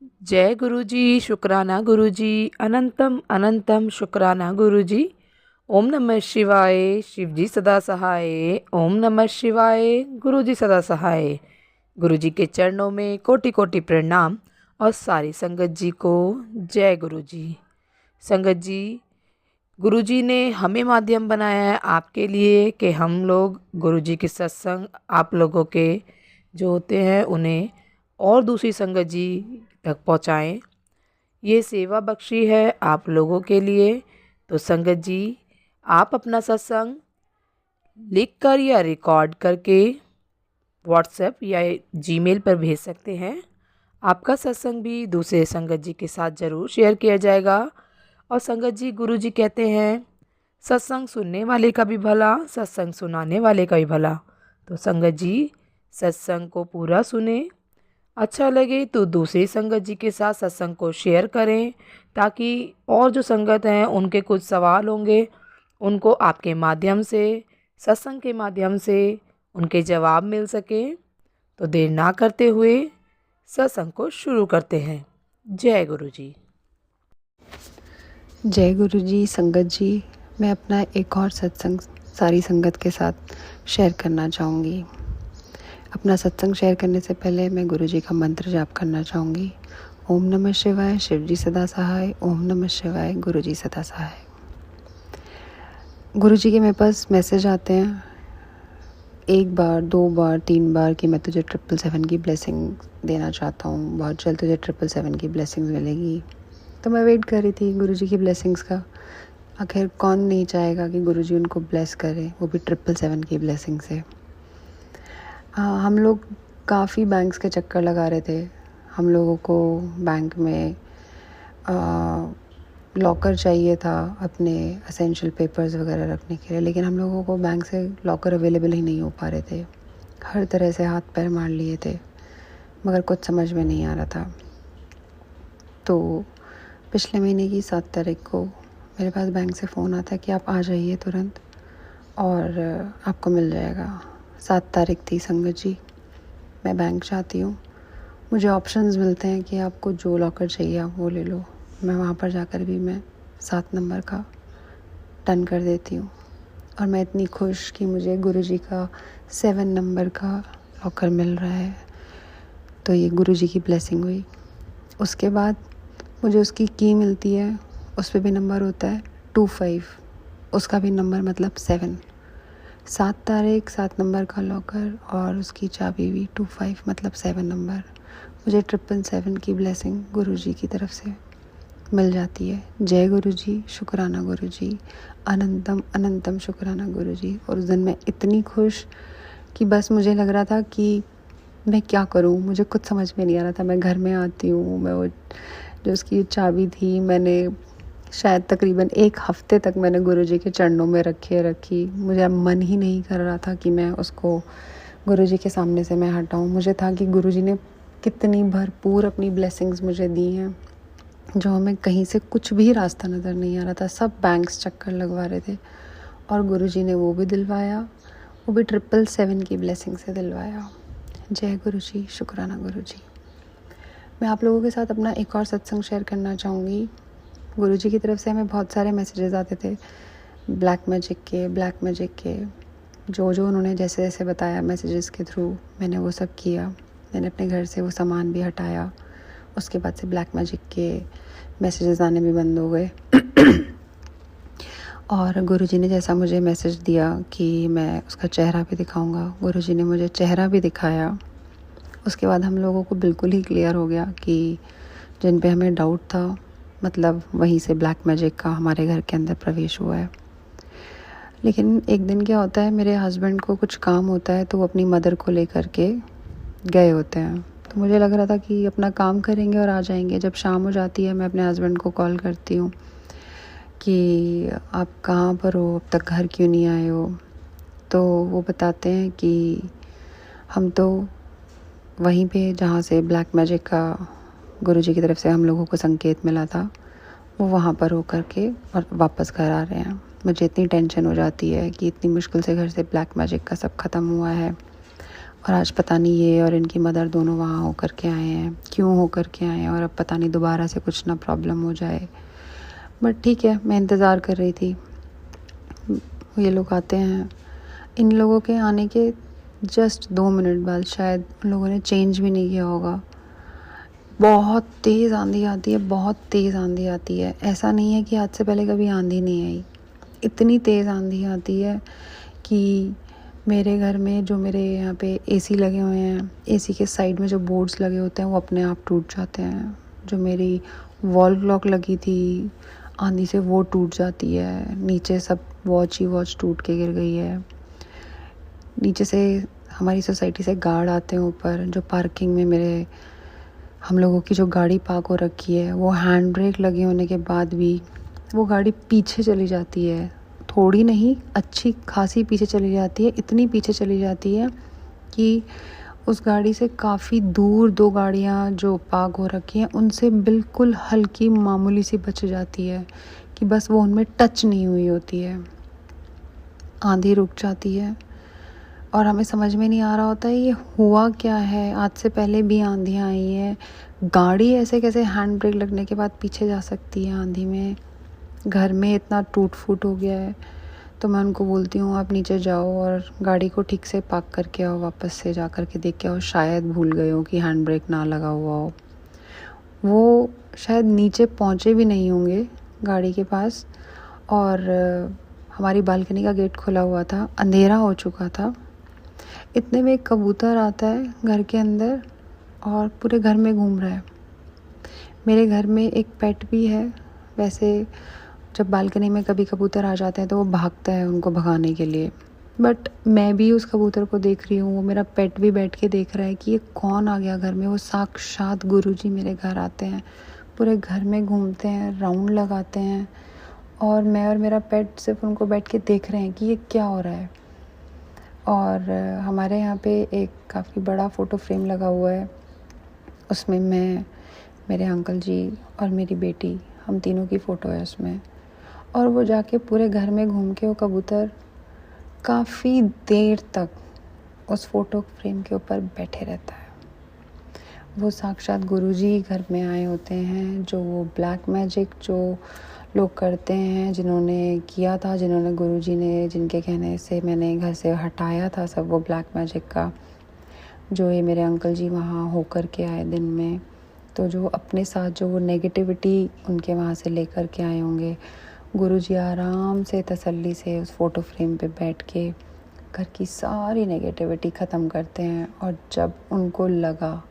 जय गुरु जी, शुक्राना गुरु जी, अनंतम अनंतम शुक्राना गुरु जी। ओम नमः शिवाय, शिव जी सदा सहाय। ओम नमः शिवाय, गुरु जी सदा सहाय। गुरु जी के चरणों में कोटि कोटि प्रणाम और सारी संगत जी को जय गुरु जी। संगत जी, गुरु जी ने हमें माध्यम बनाया है आपके लिए कि हम लोग गुरु जी के सत्संग आप लोगों के जो होते हैं उन्हें और दूसरी संगत जी तक पहुँचाएँ। ये सेवा बख्शी है आप लोगों के लिए। तो संगत जी, आप अपना सत्संग लिख कर या रिकॉर्ड करके व्हाट्सएप या जीमेल पर भेज सकते हैं। आपका सत्संग भी दूसरे संगत जी के साथ ज़रूर शेयर किया जाएगा। और संगत जी, गुरु जी कहते हैं सत्संग सुनने वाले का भी भला, सत्संग सुनाने वाले का भी भला। तो संगत जी, सत्संग को पूरा सुने, अच्छा लगे तो दूसरी संगत जी के साथ सत्संग को शेयर करें, ताकि और जो संगत हैं उनके कुछ सवाल होंगे उनको आपके माध्यम से, सत्संग के माध्यम से उनके जवाब मिल सके। तो देर ना करते हुए सत्संग को शुरू करते हैं। जय गुरु जी। जय गुरु जी। संगत जी, मैं अपना एक और सत्संग सारी संगत के साथ शेयर करना चाहूँगी। अपना सत्संग शेयर करने से पहले मैं गुरु जी का मंत्र जाप करना चाहूँगी। ओम नमः शिवाय, शिव जी सदा सहाय। ओम नमः शिवाय, गुरु जी सदा सहाय। गुरु जी के मेरे पास मैसेज आते हैं 1 बार, 2 बार, 3 बार कि मैं तुझे 777 की ब्लेसिंग देना चाहता हूँ, बहुत जल्द तुझे 777 की ब्लेसिंग्स मिलेगी। तो मैं वेट कर रही थी गुरु जी की ब्लेसिंग्स का। आखिर कौन नहीं चाहेगा कि गुरु जी उनको ब्लेस करें, वो भी 777 की ब्लेसिंग से। हम लोग काफ़ी बैंक्स के चक्कर लगा रहे थे। हम लोगों को बैंक में लॉकर चाहिए था अपने एसेंशियल पेपर्स वगैरह रखने के लिए, लेकिन हम लोगों को बैंक से लॉकर अवेलेबल ही नहीं हो पा रहे थे। हर तरह से हाथ पैर मार लिए थे, मगर कुछ समझ में नहीं आ रहा था। तो पिछले महीने की 7 तारीख को मेरे पास बैंक से फ़ोन आता है कि आप आ जाइए तुरंत और आपको मिल जाएगा। 7 तारीख थी संगत जी। मैं बैंक जाती हूँ, मुझे ऑप्शंस मिलते हैं कि आपको जो लॉकर चाहिए आप वो ले लो। मैं वहाँ पर जाकर भी मैं 7 नंबर का डन कर देती हूँ और मैं इतनी खुश कि मुझे गुरु जी का 7 नंबर का लॉकर मिल रहा है। तो ये गुरु जी की ब्लेसिंग हुई। उसके बाद मुझे उसकी की मिलती है, उस पे भी नंबर होता है 25, उसका भी नंबर मतलब 7। 7 तारीख, 7 नंबर का लॉकर और उसकी चाबी भी 25 मतलब 7 नंबर। मुझे 777 की ब्लेसिंग गुरु जी की तरफ से मिल जाती है। जय गुरु जी, शुक्राना गुरु जी, अनंतम अनंतम शुक्राना गुरु जी। और उस दिन मैं इतनी खुश कि बस मुझे लग रहा था कि मैं क्या करूं, मुझे कुछ समझ में नहीं आ रहा था। मैं घर में आती हूँ, मैं वो जो उसकी चाबी थी मैंने शायद तकरीबन 1 हफ्ते तक मैंने गुरु जी के चरणों में रखी। मुझे अब मन ही नहीं कर रहा था कि मैं उसको गुरु जी के सामने से मैं हटाऊं। मुझे था कि गुरु जी ने कितनी भरपूर अपनी ब्लेसिंग्स मुझे दी हैं, जो हमें कहीं से कुछ भी रास्ता नज़र नहीं आ रहा था। सब बैंक्स चक्कर लगवा रहे थे और गुरु जी ने वो भी दिलवाया, वो भी 777 की ब्लेसिंग से दिलवाया। जय गुरु जी, शुक्राना गुरु जी। मैं आप लोगों के साथ अपना एक और सत्संग शेयर करना चाहूँगी। गुरु जी की तरफ से हमें बहुत सारे मैसेजेस आते थे ब्लैक मैजिक के जो उन्होंने जैसे जैसे बताया मैसेजेस के थ्रू मैंने वो सब किया। मैंने अपने घर से वो सामान भी हटाया। उसके बाद से ब्लैक मैजिक के मैसेजेस आने भी बंद हो गए। और गुरु जी ने जैसा मुझे मैसेज दिया कि मैं उसका चेहरा भी दिखाऊंगा, गुरु जी ने मुझे चेहरा भी दिखाया। उसके बाद हम लोगों को बिल्कुल ही क्लियर हो गया कि जिन पे हमें डाउट था, मतलब वहीं से ब्लैक मैजिक का हमारे घर के अंदर प्रवेश हुआ है। लेकिन एक दिन क्या होता है, मेरे हस्बैंड को कुछ काम होता है तो वो अपनी मदर को लेकर के गए होते हैं। तो मुझे लग रहा था कि अपना काम करेंगे और आ जाएंगे। जब शाम हो जाती है मैं अपने हस्बैंड को कॉल करती हूँ कि आप कहाँ पर हो, अब तक घर क्यों नहीं आए हो। तो वो बताते हैं कि हम तो वहीं पे जहाँ से ब्लैक मैजिक का गुरु जी की तरफ से हम लोगों को संकेत मिला था, वो वहाँ पर हो कर के और वापस घर आ रहे हैं। मुझे इतनी टेंशन हो जाती है कि इतनी मुश्किल से घर से ब्लैक मैजिक का सब ख़त्म हुआ है और आज पता नहीं ये और इनकी मदर दोनों वहाँ होकर के आए हैं, क्यों होकर के आए हैं, और अब पता नहीं दोबारा से कुछ ना प्रॉब्लम हो जाए। बट ठीक है, मैं इंतज़ार कर रही थी। ये लोग आते हैं, इन लोगों के आने के जस्ट 2 मिनट बाद शायद उन लोगों ने चेंज भी नहीं किया होगा। बहुत तेज़ आंधी आती है, बहुत तेज़ आंधी आती है। ऐसा नहीं है कि आज से पहले कभी आंधी नहीं आई। इतनी तेज़ आंधी आती है कि मेरे घर में जो मेरे यहाँ पे एसी लगे हुए हैं, एसी के साइड में जो बोर्ड्स लगे होते हैं वो अपने आप टूट जाते हैं। जो मेरी वॉल क्लॉक लगी थी आंधी से वो टूट जाती है। नीचे सब वॉच ही वॉच टूट के गिर गई है। नीचे से हमारी सोसाइटी से गार्ड आते हैं ऊपर, जो पार्किंग में मेरे हम लोगों की जो गाड़ी पार्क हो रखी है, वो हैंड ब्रेक लगे होने के बाद भी वो गाड़ी पीछे चली जाती है। थोड़ी नहीं, अच्छी खासी पीछे चली जाती है। इतनी पीछे चली जाती है कि उस गाड़ी से काफ़ी दूर 2 गाड़ियाँ जो पार्क हो रखी हैं उनसे बिल्कुल हल्की मामूली सी बच जाती है कि बस वो उनमें टच नहीं हुई होती है। आंधी रुक जाती है और हमें समझ में नहीं आ रहा होता है ये हुआ क्या है। आज से पहले भी आंधियाँ आई हैं, गाड़ी ऐसे कैसे हैंड ब्रेक लगने के बाद पीछे जा सकती है आंधी में। घर में इतना टूट फूट हो गया है। तो मैं उनको बोलती हूँ आप नीचे जाओ और गाड़ी को ठीक से पार्क करके आओ, वापस से जा कर के देख के आओ, शायद भूल गए हो कि हैंड ब्रेक ना लगा हुआ हो। वो शायद नीचे पहुँचे भी नहीं होंगे गाड़ी के पास। और हमारी बालकनी का गेट खुला हुआ था, अंधेरा हो चुका था। इतने में एक कबूतर आता है घर के अंदर और पूरे घर में घूम रहा है। मेरे घर में एक पेट भी है। वैसे जब बालकनी में कभी कबूतर आ जाते हैं तो वो भागता है उनको भगाने के लिए, बट मैं भी उस कबूतर को देख रही हूँ। वो मेरा पेट भी बैठ के देख रहा है कि ये कौन आ गया घर में। वो साक्षात गुरुजी मेरे घर आते हैं, पूरे घर में घूमते हैं, राउंड लगाते हैं, और मैं और मेरा पेट सिर्फ उनको बैठ के देख रहे हैं कि ये क्या हो रहा है। और हमारे यहाँ पे एक काफ़ी बड़ा फ़ोटो फ्रेम लगा हुआ है। उसमें मैं, मेरे अंकल जी और मेरी बेटी, हम तीनों की फ़ोटो है उसमें। और वो जाके पूरे घर में घूम के वो कबूतर काफ़ी देर तक उस फ़ोटो फ्रेम के ऊपर बैठे रहता है। वो साक्षात गुरुजी घर में आए होते हैं। जो वो ब्लैक मैजिक जो लोग करते हैं, जिन्होंने किया था, जिन्होंने गुरुजी ने, जिनके कहने से मैंने घर से हटाया था सब वो ब्लैक मैजिक का, जो ये मेरे अंकल जी वहाँ होकर के आए दिन में, तो जो अपने साथ जो वो नेगेटिविटी उनके वहाँ से लेकर के आए होंगे, गुरुजी आराम से तसल्ली से उस फ़ोटो फ्रेम पे बैठ के घर की सारी नेगेटिविटी ख़त्म करते हैं। और जब उनको लगा,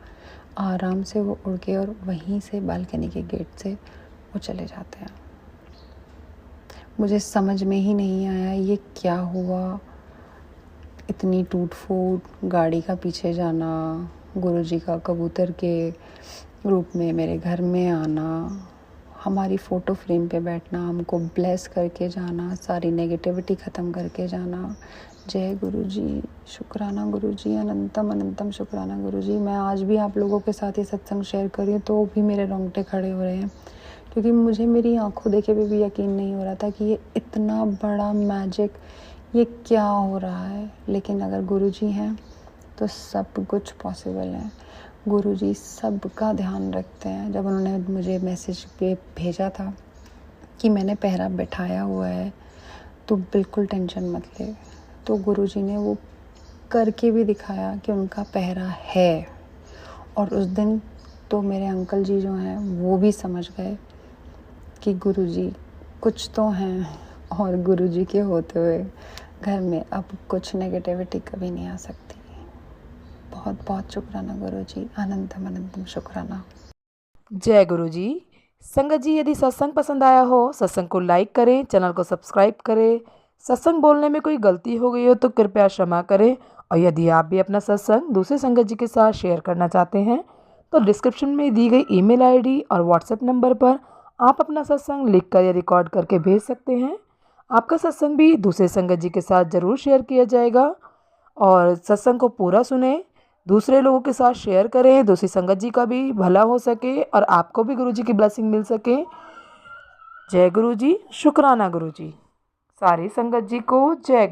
आराम से वो उड़ के और वहीं से बालकनी के गेट से वो चले जाते हैं। मुझे समझ में ही नहीं आया ये क्या हुआ। इतनी टूट फूट, गाड़ी का पीछे जाना, गुरुजी का कबूतर के रूप में मेरे घर में आना, हमारी फ़ोटो फ्रेम पे बैठना, हमको ब्लेस करके जाना, सारी नेगेटिविटी ख़त्म करके जाना। जय गुरुजी, शुक्राना गुरुजी, अनंतम अनंतम शुक्राना गुरुजी। मैं आज भी आप लोगों के साथ ये सत्संग शेयर कर रही हूँ तो भी मेरे रोंगटे खड़े हो रहे हैं, क्योंकि मुझे मेरी आंखों देखे पे भी यकीन नहीं हो रहा था कि ये इतना बड़ा मैजिक, ये क्या हो रहा है। लेकिन अगर गुरुजी हैं तो सब कुछ पॉसिबल है। गुरुजी सबका ध्यान रखते हैं। जब उन्होंने मुझे मैसेज पे भेजा था कि मैंने पहरा बैठाया हुआ है तो बिल्कुल टेंशन मत ले, तो गुरुजी ने वो करके भी दिखाया कि उनका पहरा है। और उस दिन तो मेरे अंकल जी जो हैं वो भी समझ गए कि गुरुजी कुछ तो हैं, और गुरुजी के होते हुए घर में अब कुछ नेगेटिविटी कभी नहीं आ सकती। बहुत बहुत शुक्राना गुरुजी, अनंतम अनंतम शुक्राना। जय गुरु जी। संगत जी, यदि सत्संग पसंद आया हो, सत्संग को लाइक करें, चैनल को सब्सक्राइब करें। सत्संग बोलने में कोई गलती हो गई हो तो कृपया क्षमा करें। और यदि आप भी अपना सत्संग दूसरे संगत जी के साथ शेयर करना चाहते हैं तो डिस्क्रिप्शन में दी गई ईमेल आईडी और व्हाट्सएप नंबर पर आप अपना सत्संग लिखकर या रिकॉर्ड करके भेज सकते हैं। आपका सत्संग भी दूसरे संगत जी के साथ ज़रूर शेयर किया जाएगा। और सत्संग को पूरा सुने, दूसरे लोगों के साथ शेयर करें, दूसरी संगत जी का भी भला हो सके और आपको भी गुरु जी की ब्लेसिंग मिल सके। जय गुरु जी, शुक्राना गुरु जी। सारी संगत जी को जय गुरु।